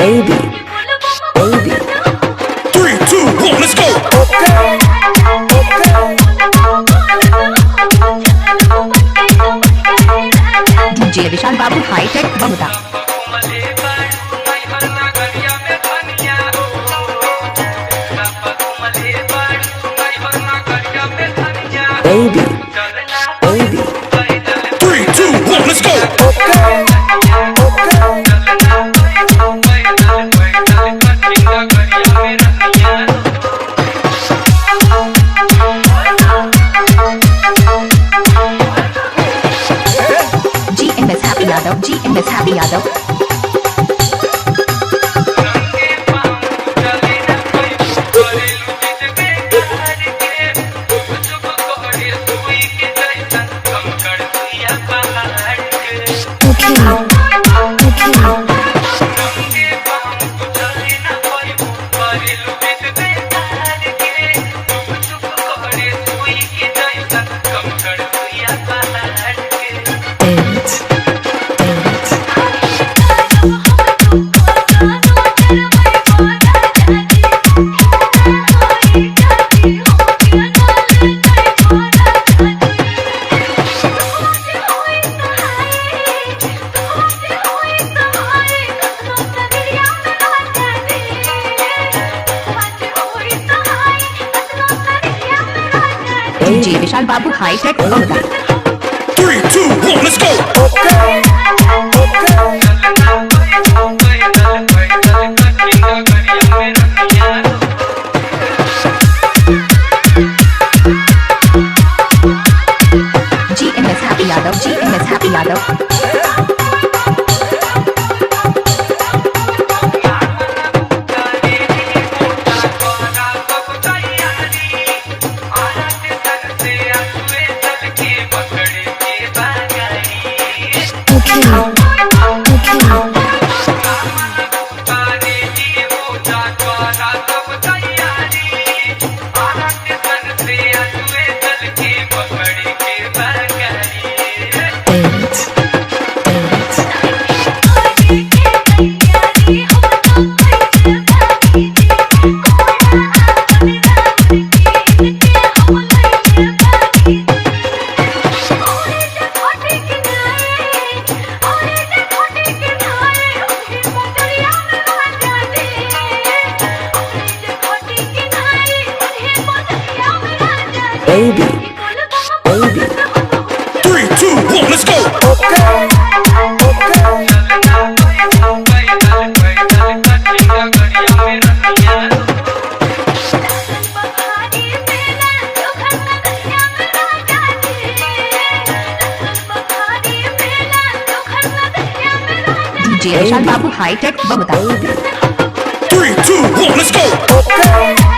baby, baby. 3, 2, 1, let's go. DJ Vishal Babu hi tech बमुदा baby, baby. 3, 2, 1, let's go. GMS Happy Yadav, GMS Happy Yadav. DJ Vishal Babu hi tech बमुदा 3, 2, 1, let's go. GMS Happy Yadav, GMS Happy Yadav. Baby, baby. 3, 2, 1, let's go. DJ Vishal Babu hi tech बमुदा 3, 2, 1, let's go.